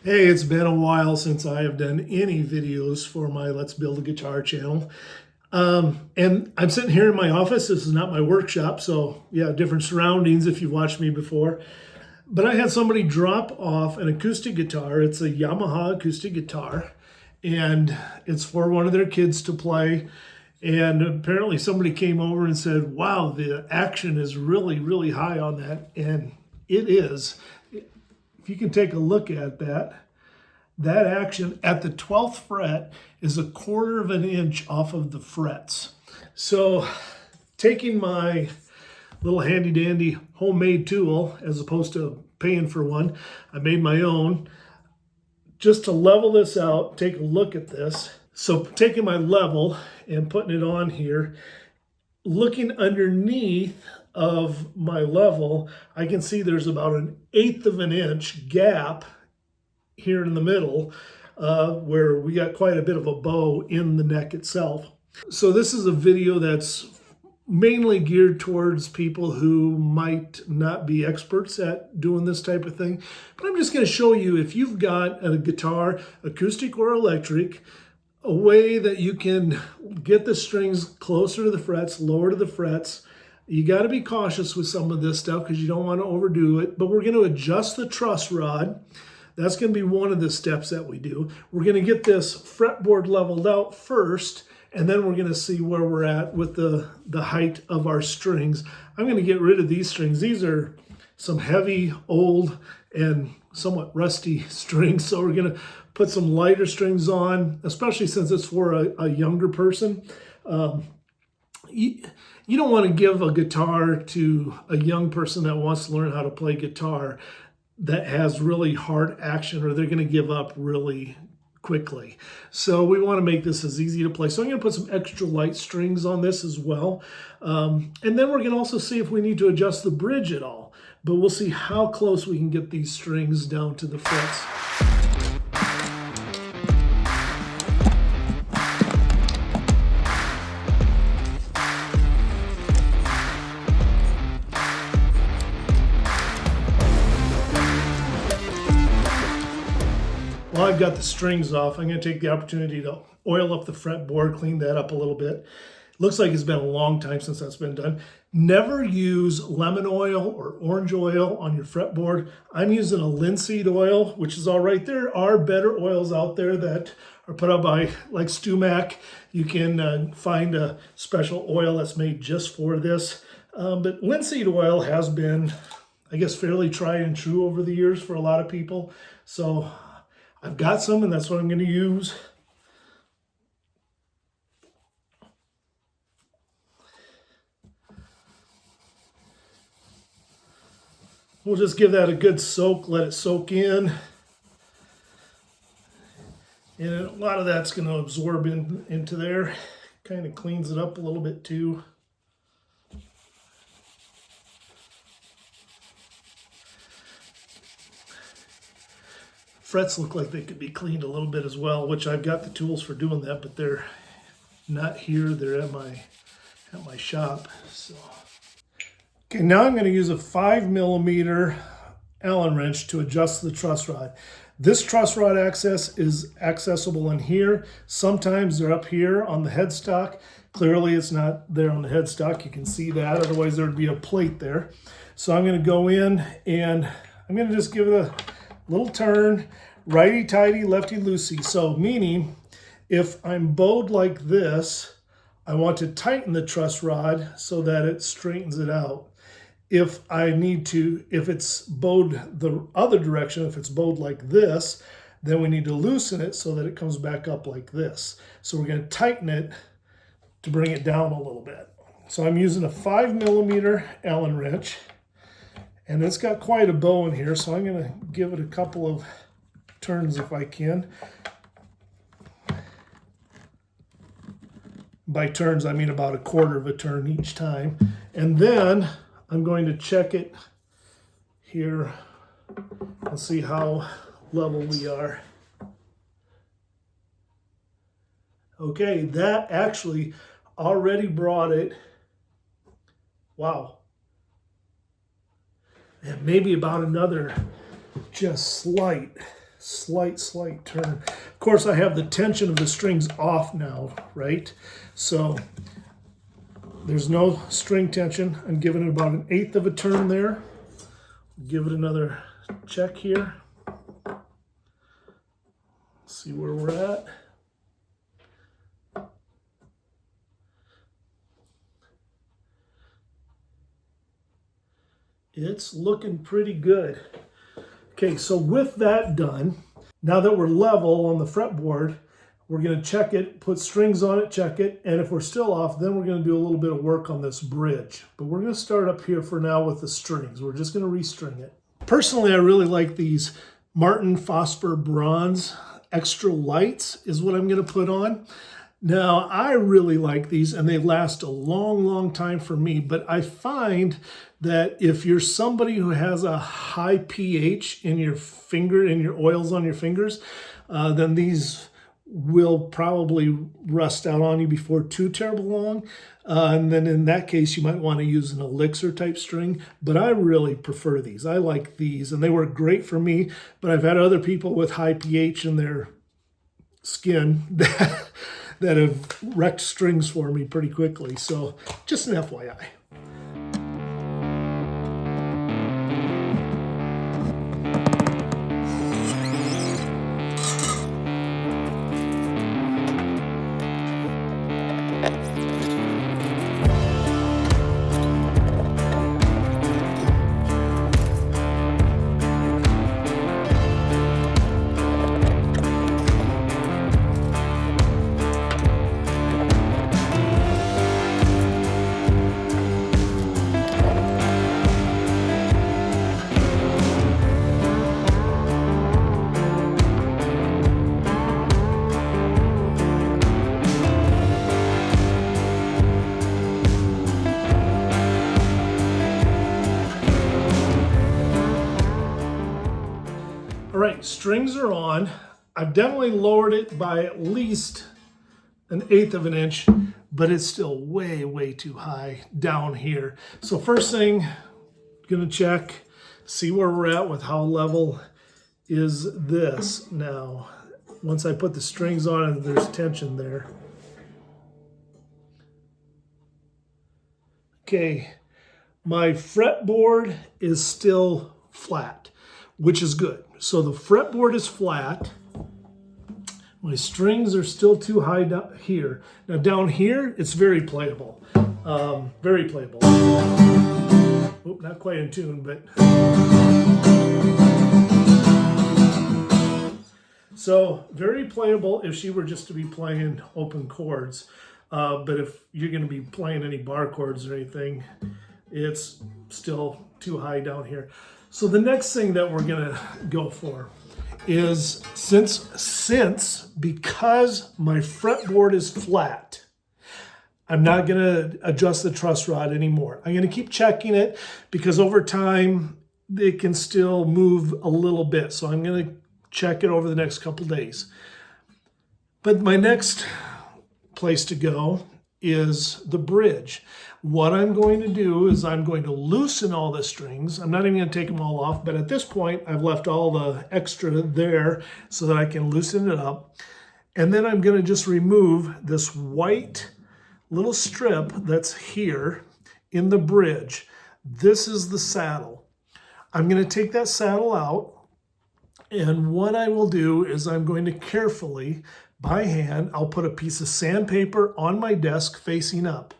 Hey, it's been a while since I have done any videos for my Let's Build a Guitar channel. And I'm sitting here in my office. This is not my workshop, so yeah, different surroundings if you've watched me before. But I had somebody drop off an acoustic guitar. It's a Yamaha acoustic guitar, and it's for one of their kids to play. And apparently somebody came over and said, wow, the action is really, really high on that. And it is. If you can take a look at that, that action at the 12th fret is 1/4 of an inch off of the frets. So taking my little handy dandy homemade tool, as opposed to paying for one, I made my own, just to level this out. Take a look at this. So taking my level and putting it on here, looking underneath of my level, I can see there's about 1/8 of an inch gap here in the middle, where we got quite a bit of a bow in the neck itself. So this is a video that's mainly geared towards people who might not be experts at doing this type of thing. But I'm just going to show you, if you've got a guitar, acoustic or electric, a way that you can get the strings closer to the frets, lower to the frets. You got to be cautious with some of this stuff because you don't want to overdo it. But we're going to adjust the truss rod. That's going to be one of the steps that we do. We're going to get this fretboard leveled out first, and then we're going to see where we're at with the height of our strings. I'm going to get rid of these strings. These are some heavy, old, and somewhat rusty strings. So we're going to put some lighter strings on, especially since it's for a younger person. You don't want to give a guitar to a young person that wants to learn how to play guitar that has really hard action, or they're going to give up really quickly. So we want to make this as easy to play. So I'm going to put some extra light strings on this as well. And then we're going to also see if we need to adjust the bridge at all. But we'll see how close we can get these strings down to the frets. Well, I've got the strings off. I'm going to take the opportunity to oil up the fretboard, clean that up a little bit. Looks like it's been a long time since that's been done. Never use lemon oil or orange oil on your fretboard. I'm using a linseed oil, which is all right. There are better oils out there that are put out by, like Stumac. You can find a special oil that's made just for this. But linseed oil has been, I guess, fairly tried and true over the years for a lot of people. So I've got some, and that's what I'm going to use. We'll just give that a good soak, let it soak in. And a lot of that's going to absorb into there. Kind of cleans it up a little bit too. Frets look like they could be cleaned a little bit as well, which I've got the tools for doing that, but they're not here. They're at my shop. So, okay, now I'm going to use a 5mm Allen wrench to adjust the truss rod. This truss rod access is accessible in here. Sometimes they're up here on the headstock. Clearly it's not there on the headstock. You can see that, otherwise there would be a plate there. So I'm going to go in and I'm going to just give it a little turn, righty-tighty, lefty-loosey. So meaning, if I'm bowed like this, I want to tighten the truss rod so that it straightens it out. If it's bowed the other direction, if it's bowed like this, then we need to loosen it so that it comes back up like this. So we're going to tighten it to bring it down a little bit. So I'm using a 5mm Allen wrench. And it's got quite a bow in here, so I'm going to give it a couple of turns if I can. By turns, I mean about 1/4 of a turn each time. And then I'm going to check it here and see how level we are. Okay, that actually already brought it. Wow. And maybe about another just slight slight turn. Of course, I have the tension of the strings off now, right? So there's no string tension. I'm giving it about 1/8 of a turn there. Give it another check here. See where we're at. It's looking pretty good. Okay, so with that done, now that we're level on the fretboard, we're going to check it, put strings on it, check it, and if we're still off, then we're going to do a little bit of work on this bridge. But we're going to start up here for now with the strings. We're just going to restring it. Personally, I really like these Martin Phosphor Bronze Extra Lights is what I'm going to put on. Now, I really like these, and they last a long time for me, but I find that if you're somebody who has a high pH in your finger, in your oils on your fingers, then these will probably rust out on you before too terrible long. And then in that case, you might want to use an elixir type string, but I really prefer these. I like these, and they work great for me, but I've had other people with high pH in their skin that have wrecked strings for me pretty quickly. So just an FYI. All right, strings are on. I've definitely lowered it by at least 1/8 of an inch, but it's still way too high down here. So first thing, gonna check, see where we're at with how level is this now. Once I put the strings on and there's tension there. Okay, my fretboard is still flat, which is good. So the fretboard is flat. My strings are still too high down here. Now down here, it's very playable. Very playable. Oop, not quite in tune, but. So very playable if she were just to be playing open chords. But if you're going to be playing any bar chords or anything, it's still too high down here. So the next thing that we're going to go for is because my fretboard is flat, I'm not going to adjust the truss rod anymore. I'm going to keep checking it because over time it can still move a little bit. So I'm going to check it over the next couple days. But my next place to go is the bridge. What I'm going to do is I'm going to loosen all the strings. I'm not even going to take them all off, but at this point I've left all the extra there so that I can loosen it up. And then I'm going to just remove this white little strip that's here in the bridge. This is the saddle. I'm going to take that saddle out, and what I will do is I'm going to carefully, by hand, I'll put a piece of sandpaper on my desk facing up.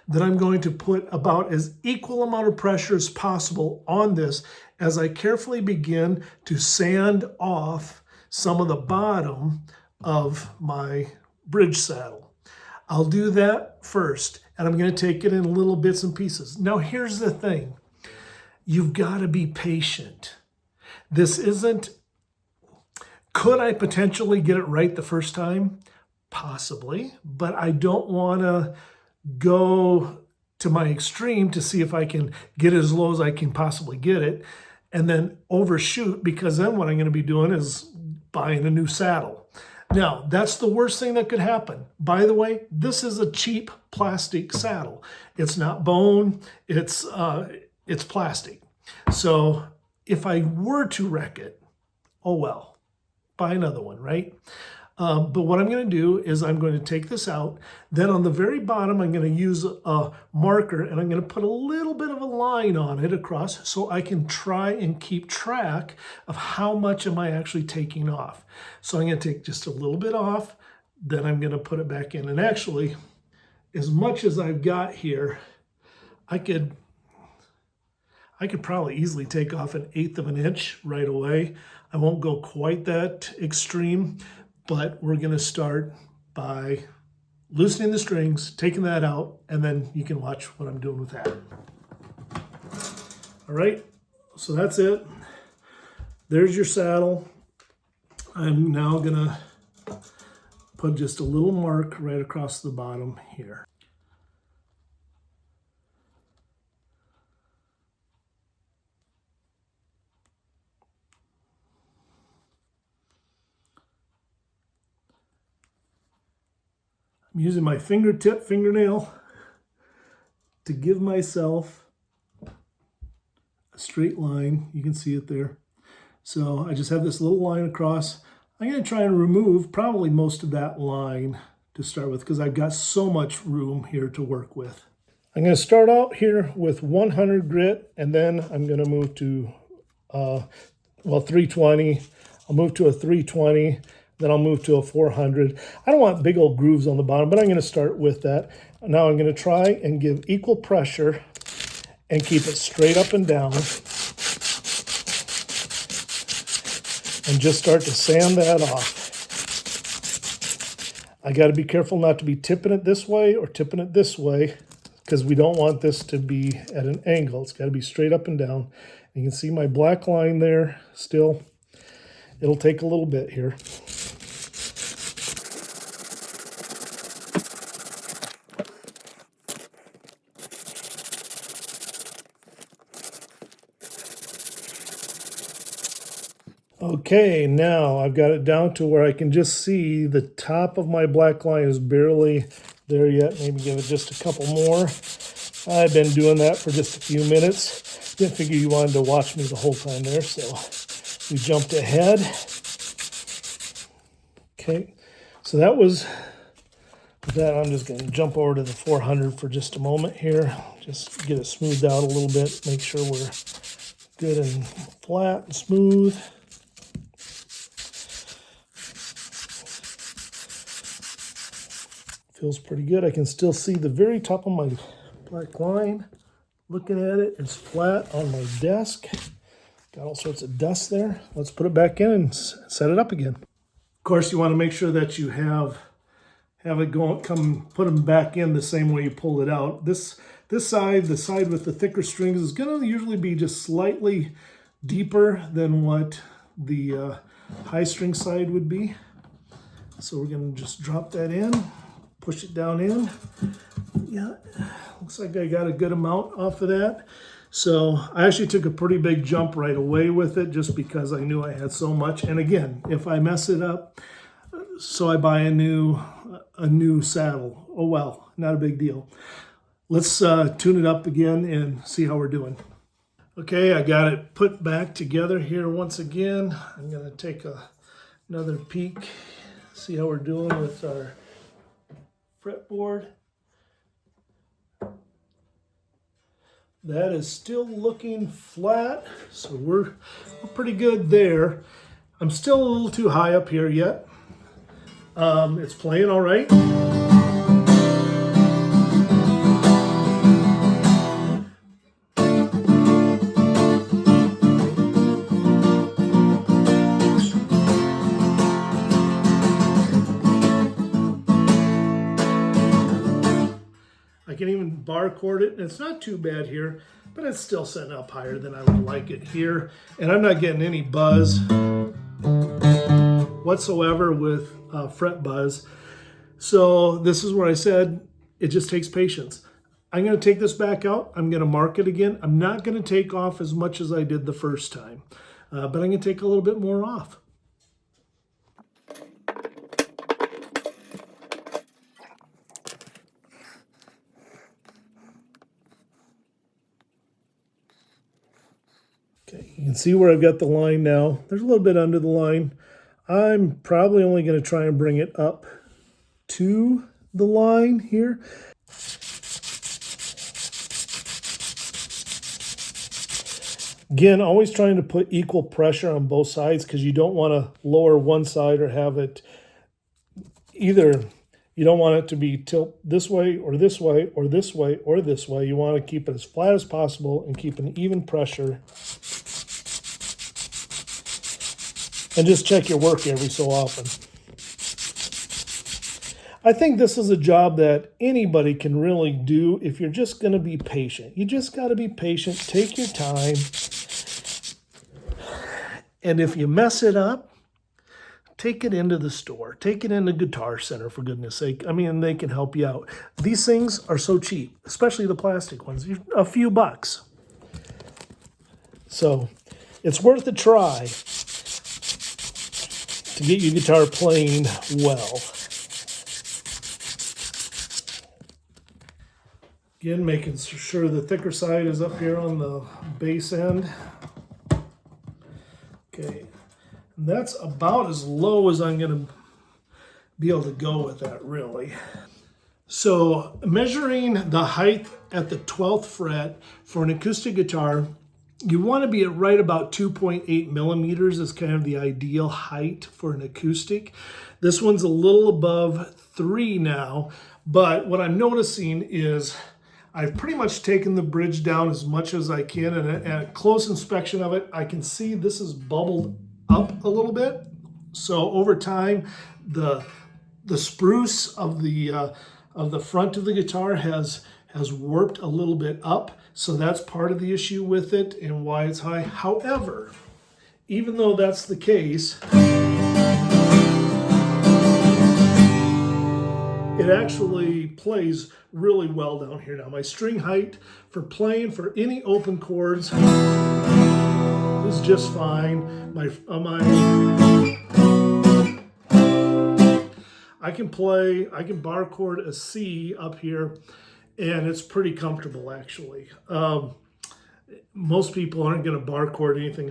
Then I'm going to put about as equal amount of pressure as possible on this as I carefully begin to sand off some of the bottom of my bridge saddle. I'll do that first, and I'm going to take it in little bits and pieces. Now here's the thing. You've got to be patient. This isn't, could I potentially get it right the first time? Possibly, but I don't want to go to my extreme to see if I can get it as low as I can possibly get it and then overshoot, because then what I'm going to be doing is buying a new saddle. Now, that's the worst thing that could happen. By the way, this is a cheap plastic saddle. It's not bone, it's plastic. So if I were to wreck it, oh well. buy another one, right? But what I'm going to do is I'm going to take this out. Then on the very bottom, I'm going to use a marker and I'm going to put a little bit of a line on it across so I can try and keep track of how much am I actually taking off. So I'm going to take just a little bit off, then I'm going to put it back in. And actually, as much as I've got here, I could probably easily take off 1/8 of an inch right away. I won't go quite that extreme, but we're going to start by loosening the strings, taking that out, and then you can watch what I'm doing with that. All right, so that's it. There's your saddle. I'm now going to put just a little mark right across the bottom here. I'm using my fingernail to give myself a straight line. You can see it there. So I just have this little line across. I'm going to try and remove probably most of that line to start with because I've got so much room here to work with. I'm going to start out here with 100 grit, and then I'm going to move to 320. I'll move to a 320. Then I'll move to a 400. I don't want big old grooves on the bottom, but I'm going to start with that. Now I'm going to try and give equal pressure and keep it straight up and down. And just start to sand that off. I got to be careful not to be tipping it this way or tipping it this way because we don't want this to be at an angle. It's got to be straight up and down. You can see my black line there still. It'll take a little bit here. Okay, now I've got it down to where I can just see the top of my black line is barely there yet. Maybe give it just a couple more. I've been doing that for just a few minutes. Didn't figure you wanted to watch me the whole time there, so we jumped ahead. Okay, so that was that. I'm just going to jump over to the 400 for just a moment here. Just get it smoothed out a little bit. Make sure we're good and flat and smooth. Feels pretty good. I can still see the very top of my black line. Looking at it, it's flat on my desk. Got all sorts of dust there. Let's put it back in and set it up again. Of course, you want to make sure that you have it put them back in the same way you pulled it out. This side, the side with the thicker strings, is going to usually be just slightly deeper than what the high string side would be. So we're going to just drop that in. Push it down in. Yeah, looks like I got a good amount off of that. So I actually took a pretty big jump right away with it just because I knew I had so much. And again, if I mess it up, so I buy a new saddle. Oh well, not a big deal. Let's tune it up again and see how we're doing. Okay, I got it put back together here once again. I'm gonna take another peek, see how we're doing with our fretboard. That is still looking flat, so we're pretty good there. I'm still a little too high up here yet. It's playing all right. I can even bar chord it, and it's not too bad here, but it's still setting up higher than I would like it here. And I'm not getting any buzz whatsoever with fret buzz. So this is where I said it just takes patience. I'm going to take this back out. I'm going to mark it again. I'm not going to take off as much as I did the first time, but I'm going to take a little bit more off. Okay, you can see where I've got the line now. There's a little bit under the line. I'm probably only going to try and bring it up to the line here. Again, always trying to put equal pressure on both sides because you don't want to lower one side or have it either. You don't want it to be tilt this way or this way or this way or this way. You want to keep it as flat as possible and keep an even pressure. And just check your work every so often. I think this is a job that anybody can really do if you're just going to be patient. You just got to be patient, take your time. And if you mess it up, take it into the store. Take it into Guitar Center, for goodness sake. I mean, they can help you out. These things are so cheap, especially the plastic ones. A few bucks. So it's worth a try to get your guitar playing well. Again, making sure the thicker side is up here on the bass end. Okay, and that's about as low as I'm going to be able to go with that, really. So measuring the height at the 12th fret for an acoustic guitar, you want to be at right about 2.8 millimeters is kind of the ideal height for an acoustic. This one's a little above 3 now, but what I'm noticing is I've pretty much taken the bridge down as much as I can, and at a close inspection of it, I can see this is bubbled up a little bit. So over time, the spruce of the front of the guitar has warped a little bit up. So that's part of the issue with it and why it's high. However, even though that's the case, it actually plays really well down here. Now my string height for playing for any open chords is just fine. I can bar chord a C up here, and it's pretty comfortable actually. Most people aren't going to bar chord anything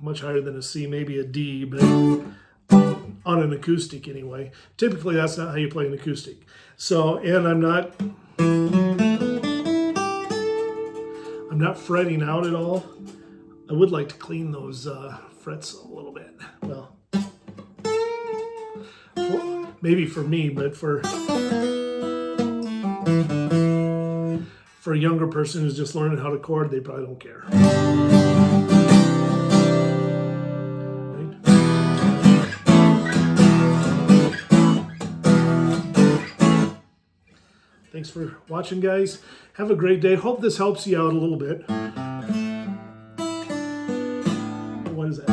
much higher than a C, maybe a D, but on an acoustic anyway. Typically that's not how you play an acoustic. So, and I'm not fretting out at all. I would like to clean those frets a little bit. Well, maybe for me, but for a younger person who's just learning how to chord, they probably don't care. Thanks for watching, guys. Have a great day. Hope this helps you out a little bit. What is that?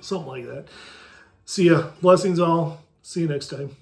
Something like that. See ya. Blessings all. See you next time.